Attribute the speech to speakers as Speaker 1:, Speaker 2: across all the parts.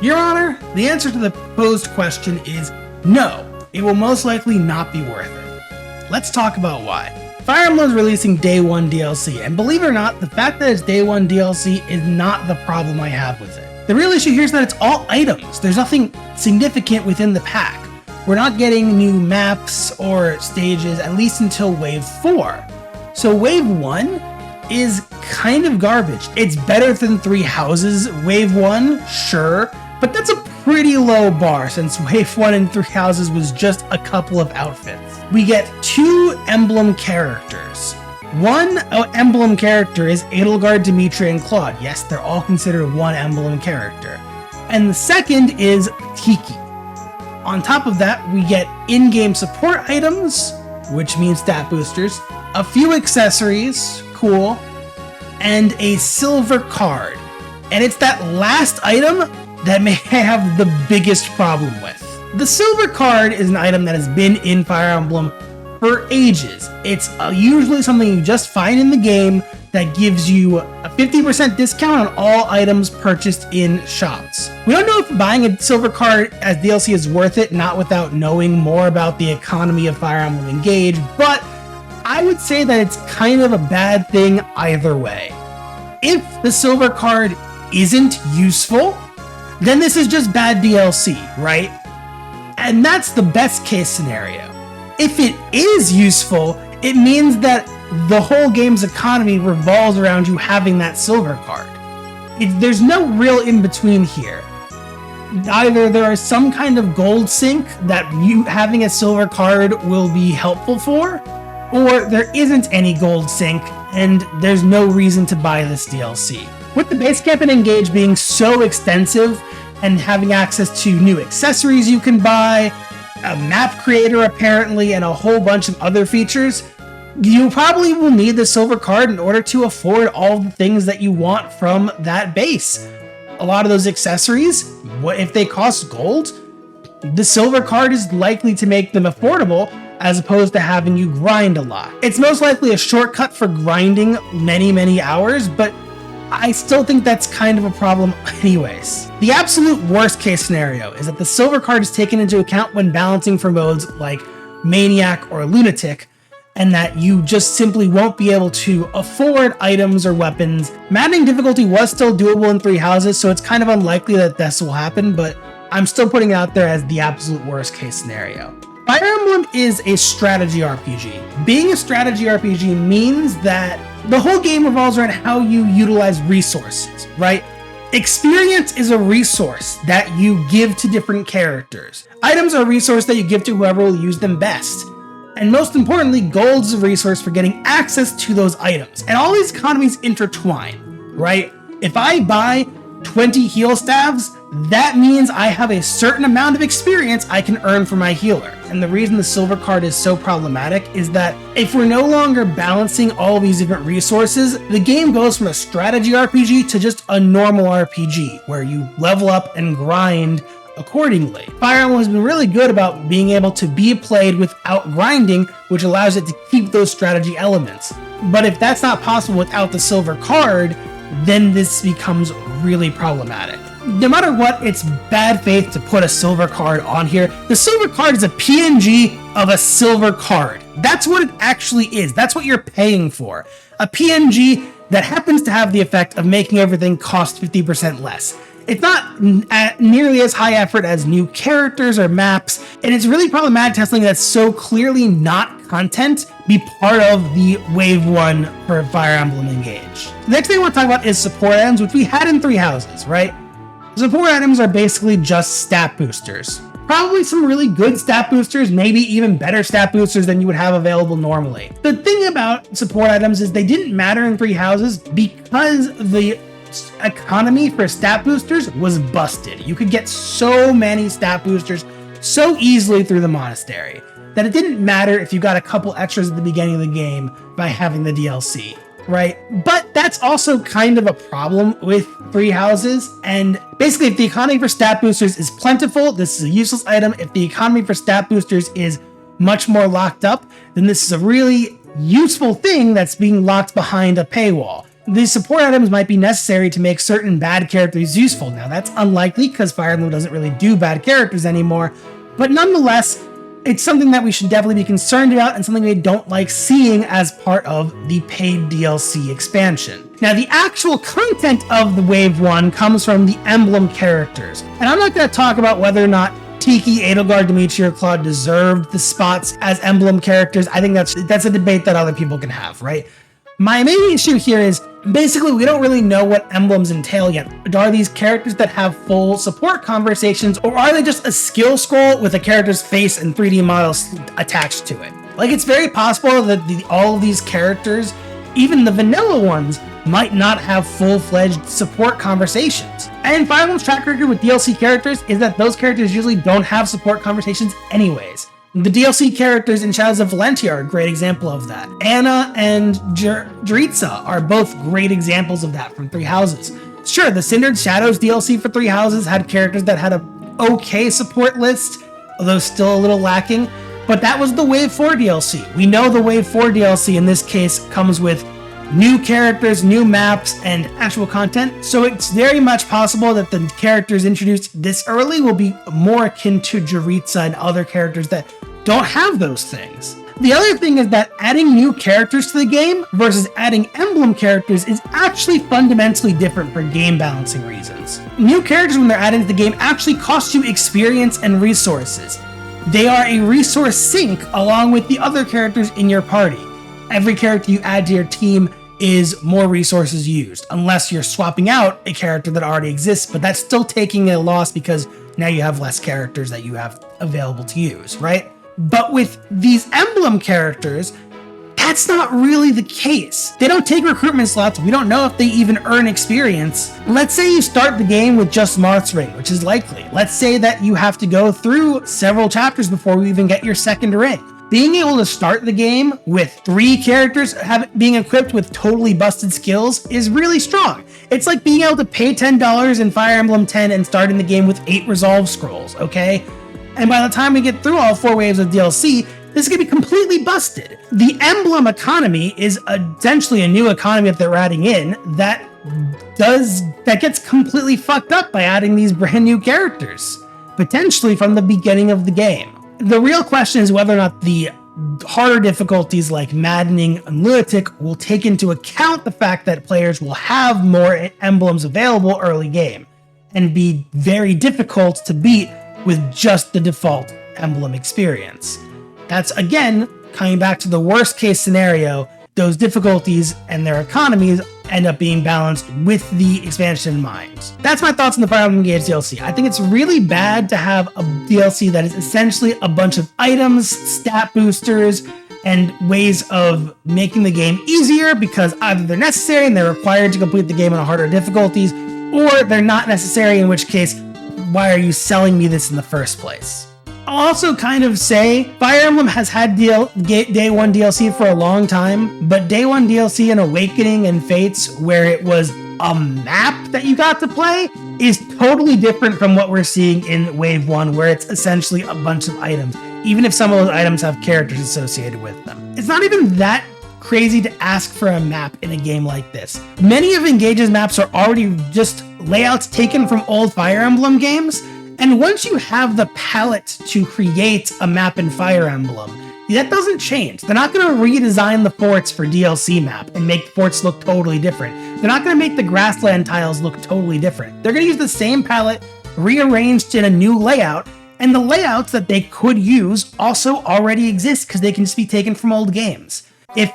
Speaker 1: Your Honor, the answer to the posed question is no, it will most likely not be worth it. Let's talk about why. Fire Emblem is releasing Day 1 DLC, and believe it or not, the fact that it's Day 1 DLC is not the problem I have with it. The real issue here is that it's all items. There's nothing significant within the pack. We're not getting new maps or stages, at least until Wave 4. So Wave 1 is kind of garbage. It's better than 3 Houses. Wave 1, sure, but that's a pretty low bar since Wave 1 and 3 Houses was just a couple of outfits. We get 2 Emblem characters. One Emblem character is Edelgard, Dimitri, and Claude. Yes, they're all considered one Emblem character. And the second is Tiki. On top of that, we get in-game support items, which means stat boosters, a few accessories, cool, and a silver card. And it's that last item that may have the biggest problem with. The silver card is an item that has been in Fire Emblem for ages. It's usually something you just find in the game that gives you a 50% discount on all items purchased in shops. We don't know if buying a silver card as DLC is worth it, not without knowing more about the economy of Fire Emblem Engage, but I would say that it's kind of a bad thing either way. If the silver card isn't useful, then this is just bad DLC, right? And that's the best case scenario. If it is useful, it means that the whole game's economy revolves around you having that silver card. There's no real in-between here. Either there is some kind of gold sink that you having a silver card will be helpful for, or there isn't any gold sink and there's no reason to buy this DLC. With the base camp and Engage being so extensive and having access to new accessories you can buy, a map creator apparently, and a whole bunch of other features, you probably will need the silver card in order to afford all the things that you want from that base. A lot of those accessories, what if they cost gold? The silver card is likely to make them affordable as opposed to having you grind a lot. It's most likely a shortcut for grinding many hours, but I still think that's kind of a problem anyways. The absolute worst case scenario is that the silver card is taken into account when balancing for modes like Maniac or Lunatic, and that you just simply won't be able to afford items or weapons. Maddening difficulty was still doable in 3 Houses, so it's kind of unlikely that this will happen, but I'm still putting it out there as the absolute worst case scenario. Fire Emblem is a strategy RPG. Being a strategy RPG means that the whole game revolves around how you utilize resources, right? Experience is a resource that you give to different characters. Items are a resource that you give to whoever will use them best. And most importantly, gold is a resource for getting access to those items. And all these economies intertwine, right? If I buy 20 heal staves, that means I have a certain amount of experience I can earn for my healer. And the reason the silver card is so problematic is that if we're no longer balancing all these different resources, the game goes from a strategy RPG to just a normal RPG, where you level up and grind accordingly. Fire Emblem has been really good about being able to be played without grinding, which allows it to keep those strategy elements. But if that's not possible without the silver card, then this becomes really problematic. No matter what, it's bad faith to put a silver card on here. The silver card is a PNG of a silver card. That's what it actually is. That's what you're paying for. A PNG that happens to have the effect of making everything cost 50% less. It's not nearly as high effort as new characters or maps, and it's really problematic to have something that's so clearly not content be part of the Wave 1 for Fire Emblem Engage. The next thing I want to talk about is support items, which we had in 3 Houses, right? Support items are basically just stat boosters. Probably some really good stat boosters, maybe even better stat boosters than you would have available normally. The thing about support items is they didn't matter in 3 Houses because the economy for stat boosters was busted. You could get so many stat boosters so easily through the monastery that it didn't matter if you got a couple extras at the beginning of the game by having the DLC, right? But that's also kind of a problem with 3 Houses, and basically if the economy for stat boosters is plentiful, this is a useless item. If the economy for stat boosters is much more locked up, then this is a really useful thing that's being locked behind a paywall. these support items might be necessary to make certain bad characters useful. Now, that's unlikely because Fire Emblem doesn't really do bad characters anymore, but nonetheless, it's something that we should definitely be concerned about and something we don't like seeing as part of the paid DLC expansion. Now, the actual content of the Wave 1 comes from the Emblem characters, and I'm not going to talk about whether or not Tiki, Edelgard, Dimitri, or Claude deserved the spots as Emblem characters. I think that's a debate that other people can have, right? My main issue here is basically we don't really know what emblems entail yet. Are these characters that have full support conversations, or are they just a skill scroll with a character's face and 3D models attached to it? Like, it's very possible that all of these characters, even the vanilla ones, might not have full-fledged support conversations. And Fire Emblem's track record with DLC characters is that those characters usually don't have support conversations anyways. The DLC characters in Shadows of Valentia are a great example of that. Anna and Jritza are both great examples of that from Three Houses. Sure, the Cindered Shadows DLC for Three Houses had characters that had a okay support list, although still a little lacking, but that was the Wave 4 DLC. We know the Wave 4 DLC in this case comes with new characters, new maps, and actual content, so it's very much possible that the characters introduced this early will be more akin to Jritza and other characters that don't have those things. The other thing is that adding new characters to the game versus adding emblem characters is actually fundamentally different for game balancing reasons. New characters, when they're added to the game, actually cost you experience and resources. They are a resource sink along with the other characters in your party. Every character you add to your team is more resources used, unless you're swapping out a character that already exists, but that's still taking a loss because now you have less characters that you have available to use, right? But with these emblem characters, that's not really the case. They don't take recruitment slots. We don't know if they even earn experience. Let's say you start the game with just Marth's Ring, which is likely. Let's say that you have to go through several chapters before you even get your second ring. Being able to start the game with 3 characters being equipped with totally busted skills is really strong. It's like being able to pay $10 in Fire Emblem 10 and starting the game with 8 resolve scrolls, okay? And by the time we get through all 4 waves of DLC, this is going to be completely busted. The Emblem economy is essentially a new economy that they're adding in that gets completely fucked up by adding these brand new characters, potentially from the beginning of the game. The real question is whether or not the harder difficulties like Maddening and Lunatic will take into account the fact that players will have more emblems available early game and be very difficult to beat with just the default emblem experience. That's, again, coming back to the worst case scenario, those difficulties and their economies end up being balanced with the expansion in mind. That's my thoughts on the Fire Emblem Engage DLC. I think it's really bad to have a DLC that is essentially a bunch of items, stat boosters, and ways of making the game easier because either they're necessary and they're required to complete the game on harder difficulties, or they're not necessary, in which case, why are you selling me this in the first place? I'll also kind of say Fire Emblem has had Day 1 DLC for a long time, but Day 1 DLC in Awakening and Fates, where it was a map that you got to play, is totally different from what we're seeing in Wave 1, where it's essentially a bunch of items, even if some of those items have characters associated with them. It's not even that crazy to ask for a map in a game like this. Many of Engage's maps are already just layouts taken from old Fire Emblem games, and once you have the palette to create a map in Fire Emblem, that doesn't change. They're not going to redesign the forts for DLC map and make forts look totally different. They're not going to make the grassland tiles look totally different. They're going to use the same palette, rearranged in a new layout, and the layouts that they could use also already exist because they can just be taken from old games. If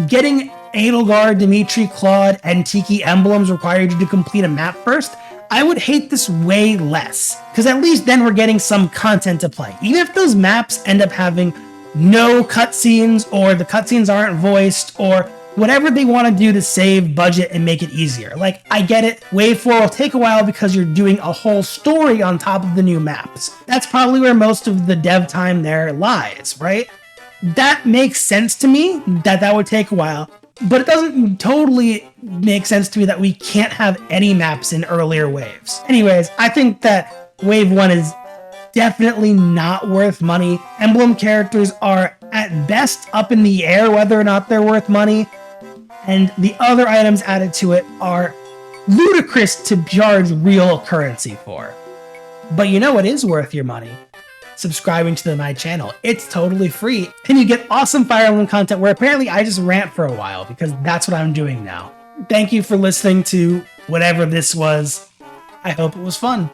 Speaker 1: getting Edelgard, Dimitri, Claude, and Tiki emblems required you to complete a map first, I would hate this way less, because at least then we're getting some content to play. Even if those maps end up having no cutscenes, or the cutscenes aren't voiced, or whatever they want to do to save budget and make it easier. Like, I get it, Wave 4 will take a while because you're doing a whole story on top of the new maps. That's probably where most of the dev time there lies, right? That makes sense to me, that would take a while. But it doesn't totally make sense to me that we can't have any maps in earlier waves. Anyways, I think that Wave 1 is definitely not worth money. Emblem characters are, at best, up in the air whether or not they're worth money. and the other items added to it are ludicrous to charge real currency for. But you know what is worth your money? Subscribing to my channel. It's totally free, and you get awesome Fire Emblem content where apparently I just rant for a while, because that's what I'm doing now. Thank you for listening to whatever this was. I hope it was fun.